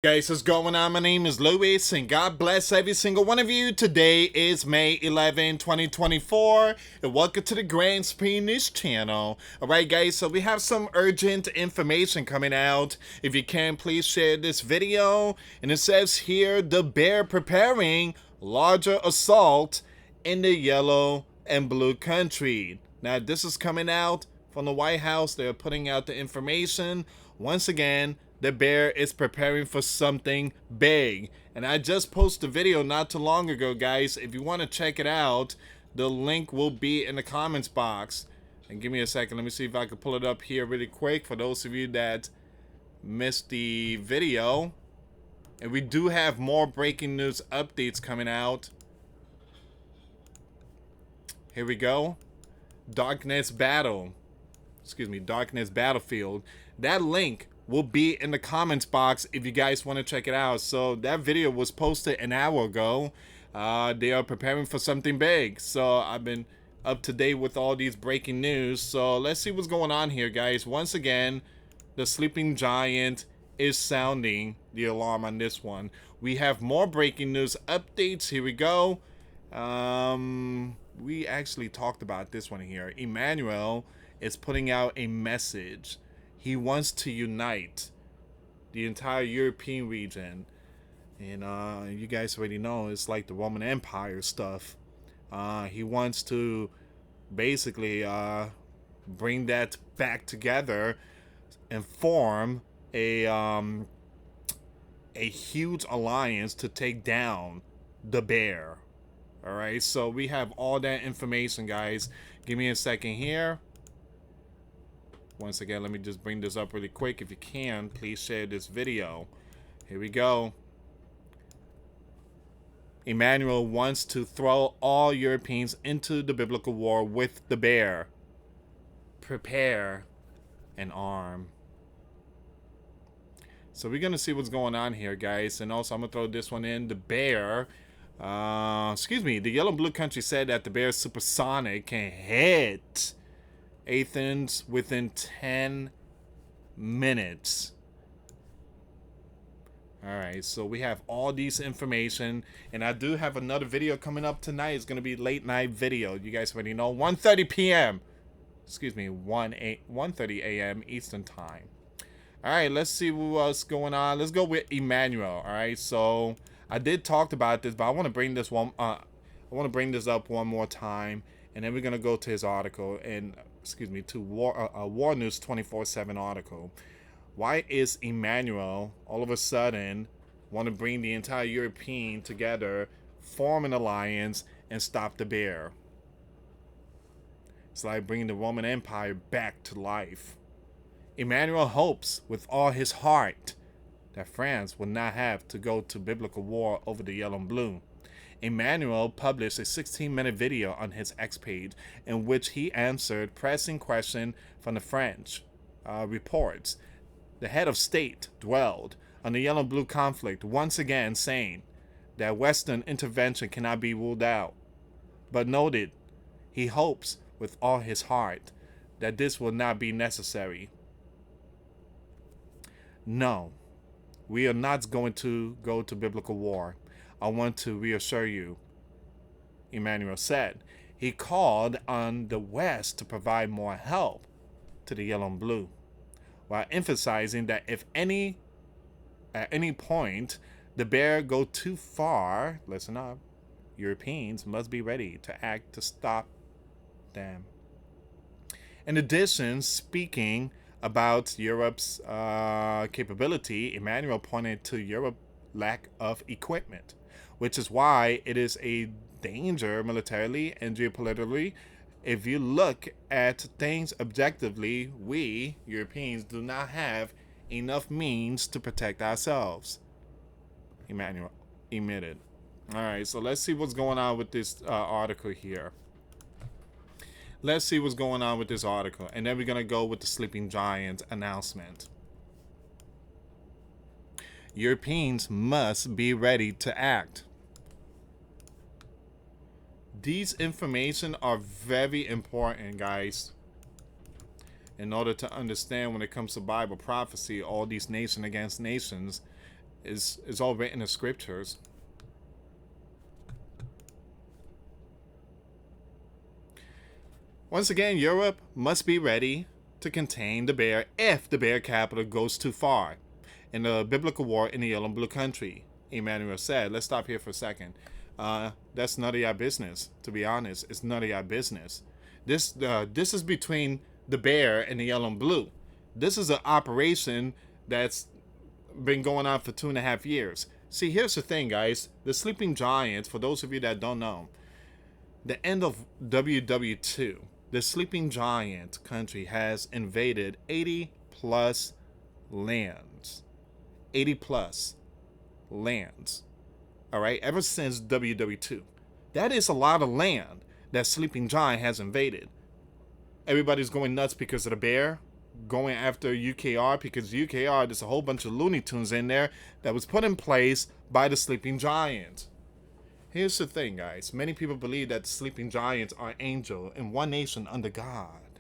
Guys, what's going on? My name is Luis, and God bless every single one of you. Today is May 11, 2024, and welcome to the Grand Supreme News channel. Alright guys, so we have some urgent information coming out. If you can, please share this video. And it says here, the bear preparing larger assault in the yellow and blue country. Now, this is coming out from the White House. They're putting out the information. Once again, the bear is preparing for something big. And I just posted a video not too long ago, guys. If you want to check it out, the link will be in the comments box. And give me a second. Let me see if I can pull it up here really quick for those of you that missed the video. And we do have more breaking news updates coming out. Here we go. Darkness Battlefield. That link will be in the comments box if you guys want to check it out. So that video was posted an hour ago. They are preparing for something big. So I've been up to date with all these breaking news. So let's see what's going on here, guys. Once again, the sleeping giant is sounding the alarm on this one. We have more breaking news updates. Here we go. We actually talked about this one here. Emmanuel is putting out a message. He wants to unite the entire European region. And you guys already know it's like the Roman Empire stuff. He wants to basically bring that back together and form a huge alliance to take down the bear. All right, so we have all that information, guys. Give me a second here. Once again, let me just bring this up really quick. If you can, please share this video. Here we go. Emmanuel wants to throw all Europeans into the biblical war with the bear. Prepare and arm. So we're going to see what's going on here, guys. And also, I'm going to throw this one in. The bear, the yellow and blue country said that the bear supersonic can hit Athens within 10 minutes. Alright, so we have all these information, and I do have another video coming up tonight. It's going to be late night video. You guys already know, 1:30 p.m. 1:30 a.m. Eastern time. Alright, let's see what's going on. Let's go with Emmanuel. Alright, so I did talk about this, but I want to bring this one up one more time, and then we're going to go to his article and to War News 24/7 article. Why is Emmanuel all of a sudden want to bring the entire European together, form an alliance, and stop the bear? It's like bringing the Roman Empire back to life. Emmanuel hopes with all his heart that France will not have to go to biblical war over the yellow and blue. Emmanuel published a 16-minute video on his X page in which he answered pressing questions from the French reports. The head of state dwelled on the yellow and blue conflict, once again saying that Western intervention cannot be ruled out, but noted he hopes with all his heart that this will not be necessary. No, we are not going to go to biblical war. I want to reassure you, Emmanuel said. He called on the West to provide more help to the yellow and blue, while emphasizing that if at any point the bear go too far, listen up, Europeans must be ready to act to stop them. In addition, speaking about Europe's capability, Emmanuel pointed to Europe's lack of equipment, which is why it is a danger militarily and geopolitically. If you look at things objectively, we, Europeans, do not have enough means to protect ourselves, Emmanuel admitted. Alright, so let's see what's going on with this article here. Let's see what's going on with this article, and then we're going to go with the sleeping giant announcement. Europeans must be ready to act. These information are very important, guys. In order to understand when it comes to Bible prophecy, all these nation against nations, It's all written in the scriptures. Once again, Europe must be ready to contain the bear if the bear capital goes too far in the biblical war in the yellow and blue country, Emmanuel said. Let's stop here for a second. That's none of your business, to be honest. It's none of your business. This is between the bear and the yellow and blue. This is an operation that's been going on for 2.5 years. See, here's the thing, guys. The sleeping giant, for those of you that don't know, the end of WW2, the sleeping giant country has invaded 80 plus lands. 80 plus lands. All right, ever since WW2. That is a lot of land that sleeping giant has invaded. Everybody's going nuts because of the bear, going after UKR, because UKR, there's a whole bunch of Looney Tunes in there that was put in place by the sleeping giant. Here's the thing, guys. Many people believe that the sleeping giants are angel in one nation under God.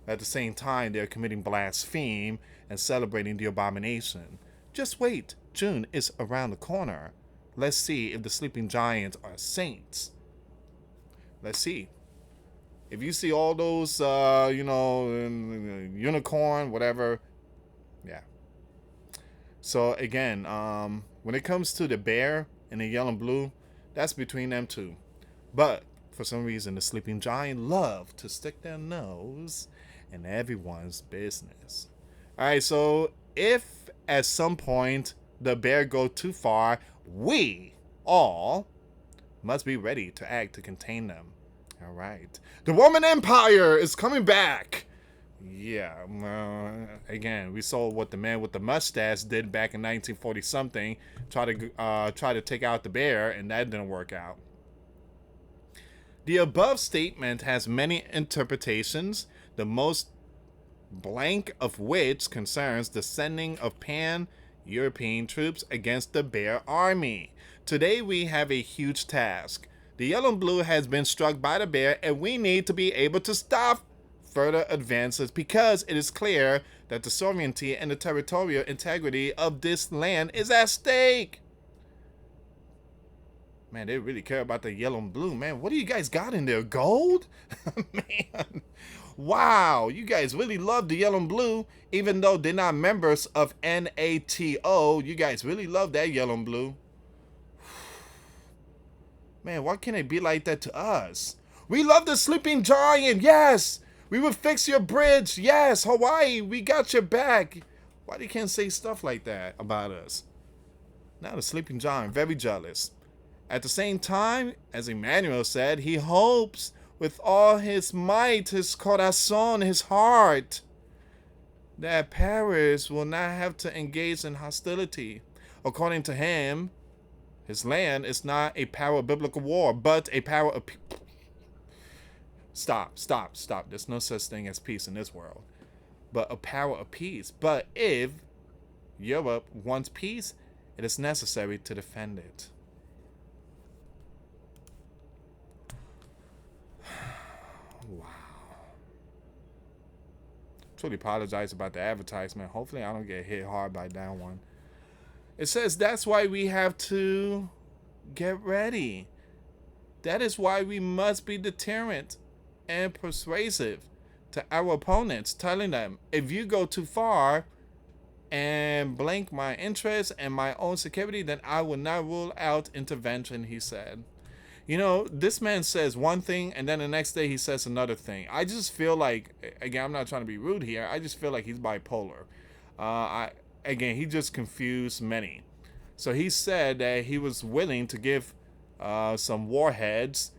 At the same time, they're committing blasphemy and celebrating the abomination. Just wait. June is around the corner. Let's see if the sleeping giants are saints. Let's see. If you see all those, unicorn, whatever, yeah. So again, when it comes to the bear and the yellow and blue, that's between them two. But for some reason, the sleeping giant love to stick their nose in everyone's business. All right, so if at some point the bear go too far, we all must be ready to act to contain them. All right. The Roman Empire is coming back. Yeah. Again, we saw what the man with the mustache did back in 1940 something. Try to take out the bear, and that didn't work out. The above statement has many interpretations, the most blank of which concerns the sending of pan-European troops against the bear army. Today we have a huge task. The yellow and blue has been struck by the bear, and we need to be able to stop further advances because it is clear that the sovereignty and the territorial integrity of this land is at stake. Man, they really care about the yellow and blue, man. What do you guys got in there? Gold? Man. Wow, you guys really love the yellow and blue, even though they're not members of NATO. You guys really love that yellow and blue. Man, why can't it be like that to us? We love the sleeping giant, yes. We will fix your bridge, yes. Hawaii, we got your back. Why they can't say stuff like that about us? Now the sleeping giant, very jealous. At the same time, as Emmanuel said, he hopes with all his might, his corazon, his heart, that Paris will not have to engage in hostility. According to him, his land is not a power of biblical war, but a power of... Stop. There's no such thing as peace in this world. But a power of peace. But if Europe wants peace, it is necessary to defend it. Wow. Truly apologize about the advertisement. Hopefully I don't get hit hard by that one. It says that's why we have to get ready. That is why we must be deterrent and persuasive to our opponents, telling them, if you go too far and blank my interests and my own security, then I will not rule out intervention, he said. You know, this man says one thing and then the next day he says another thing. I just feel like, again, I'm not trying to be rude here, I just feel like he's bipolar. Again, he just confused many. So he said that he was willing to give some warheads,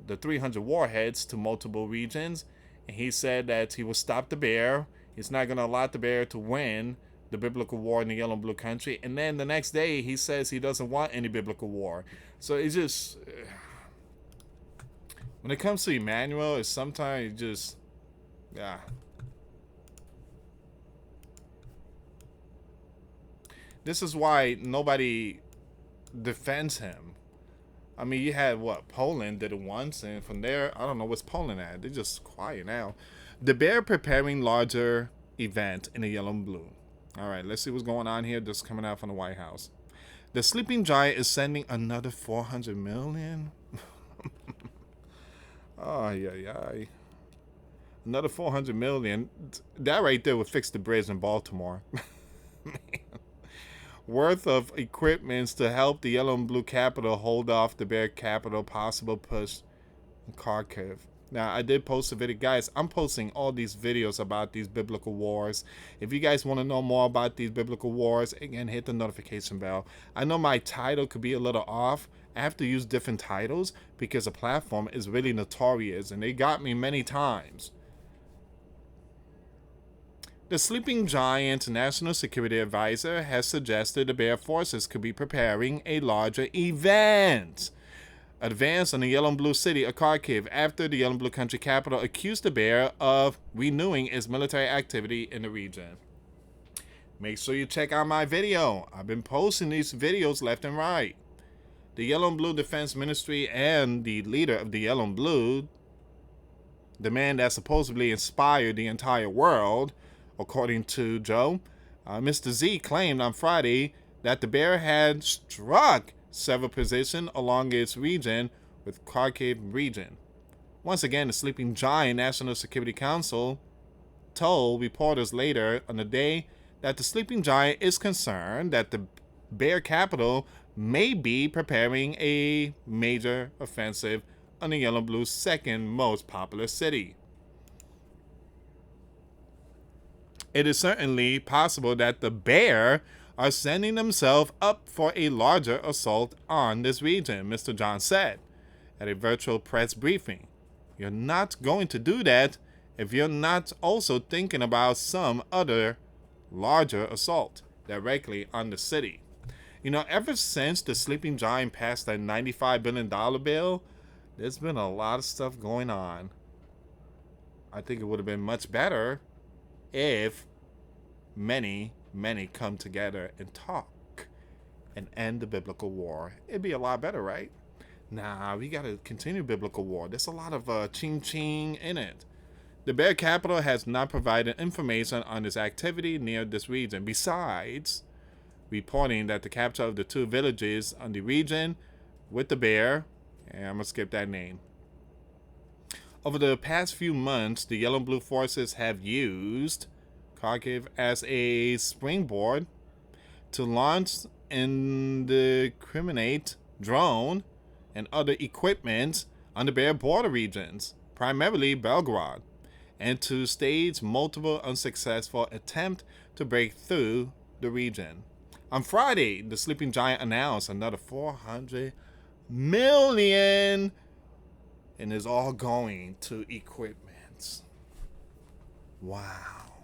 the 300 warheads, to multiple regions. And he said that he will stop the bear. He's not going to allow the bear to win the biblical war in the yellow and blue country. And then the next day he says he doesn't want any biblical war. So it's just... when it comes to Emmanuel, it's sometimes just... yeah. This is why nobody defends him. I mean, you had what? Poland did it once, and from there, I don't know what's Poland at. They're just quiet now. The bear preparing larger event in the yellow and blue. All right, let's see what's going on here. This is coming out from the White House. The sleeping giant is sending another 400 million. Oh, yeah. Another 400 million. That right there would fix the bridge in Baltimore. Worth of equipments to help the yellow and blue capital hold off the bear capital possible push in Kharkiv. Now, I did post a video. Guys, I'm posting all these videos about these biblical wars. If you guys want to know more about these biblical wars, again, hit the notification bell. I know my title could be a little off. I have to use different titles because the platform is really notorious, and they got me many times. The sleeping giant national security advisor has suggested the bear forces could be preparing a larger event. Advance on the yellow and blue city of Kharkiv after the yellow and blue country capital accused the bear of renewing its military activity in the region. Make sure you check out my video. I've been posting these videos left and right. The Yellow and Blue Defense Ministry and the leader of the Yellow and Blue, the man that supposedly inspired the entire world, according to Joe, Mr. Z claimed on Friday that the bear had struck several positions along its region with Kharkiv region. Once again, the sleeping giant National Security Council told reporters later on the day that the sleeping giant is concerned that the bear capital may be preparing a major offensive on the yellow and blue's second most popular city. It is certainly possible that the bear are sending themselves up for a larger assault on this region, Mr. John said at a virtual press briefing. You're not going to do that if you're not also thinking about some other larger assault directly on the city. You know, ever since the sleeping giant passed that $95 billion bill, there's been a lot of stuff going on. I think it would have been much better if many come together and talk and end the biblical war. It'd be a lot better, right? Nah, we got to continue biblical war. There's a lot of ching-ching in it. The bear capital has not provided information on its activity near this region, besides reporting that the capture of the two villages on the region with the bear, and I'm going to skip that name. Over the past few months, the yellow and blue forces have used Kharkiv as a springboard to launch indiscriminate drone and other equipment on the bear border regions, primarily Belgorod, and to stage multiple unsuccessful attempts to break through the region. On Friday, the sleeping giant announced another 400 million, and is all going to equipment. Wow.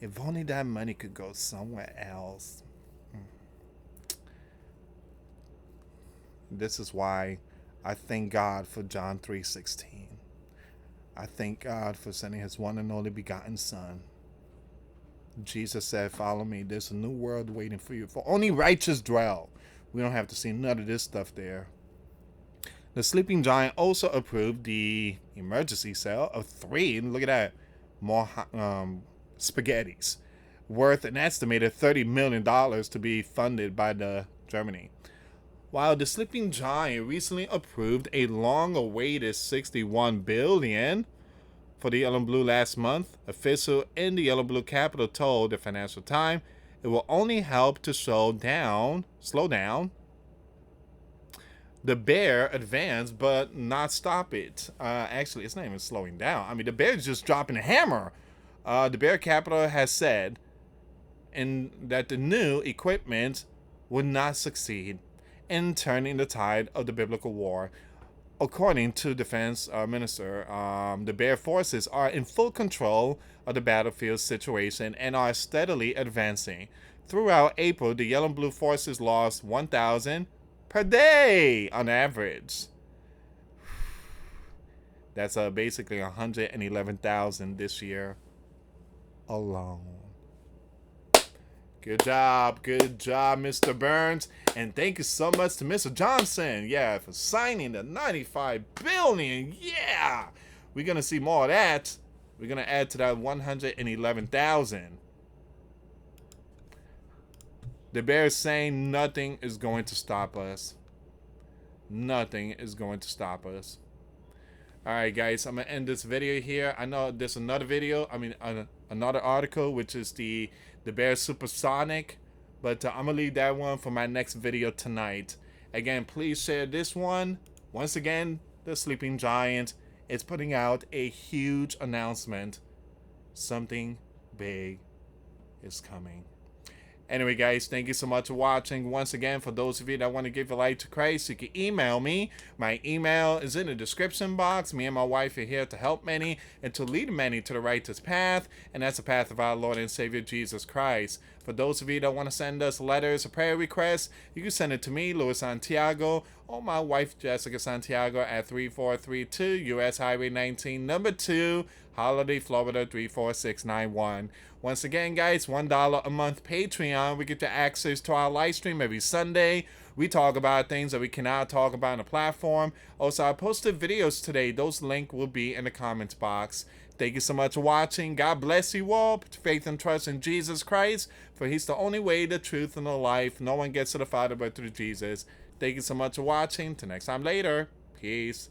If only that money could go somewhere else. This is why I thank God for John 3:16. I thank God for sending his one and only begotten Son. Jesus said, follow me. There's a new world waiting for you. For only righteous dwell. We don't have to see none of this stuff there. The sleeping giant also approved the emergency sale of 3, look at that, more spaghettis, worth an estimated $30 million to be funded by Germany. While the sleeping giant recently approved a long-awaited $61 billion for the yellow and blue last month, official in the yellow and blue capital told the Financial Times it will only help to slow down the bear advance, but not stop it. Actually, it's not even slowing down. I mean, the bear's just dropping a hammer. The bear capital has said that the new equipment would not succeed in turning the tide of the biblical war. According to Defense Minister, the bear forces are in full control of the battlefield situation and are steadily advancing. Throughout April, the yellow and blue forces lost 1,000 per day on average. That's basically 111,000 this year alone. Good job, Mr. Burns. And thank you so much to Mr. Johnson, for signing the $95 billion. Yeah, we're going to see more of that. We're going to add to that 111,000. The bear is saying nothing is going to stop us. Nothing is going to stop us. Alright guys, I'm going to end this video here. I know there's another video, another article, which is the bear supersonic. But I'm going to leave that one for my next video tonight. Again, please share this one. Once again, the sleeping giant is putting out a huge announcement. Something big is coming. Anyway, guys, thank you so much for watching. Once again, for those of you that want to give your life to Christ, you can email me. My email is in the description box. Me and my wife are here to help many and to lead many to the righteous path, and that's the path of our Lord and Savior, Jesus Christ. For those of you that want to send us letters or prayer requests, you can send it to me, US Santiago, or my wife, Jessica Santiago, at 3432 US Highway 19, number 2, Holiday, Florida 34691. Once again, guys, $1 a month Patreon. We get you access to our live stream every Sunday. We talk about things that we cannot talk about on the platform. Also, I posted videos today. Those links will be in the comments box. Thank you so much for watching. God bless you all. Put faith and trust in Jesus Christ, for he's the only way, the truth, and the life. No one gets to the Father but through Jesus. Thank you so much for watching. Till next time later. Peace.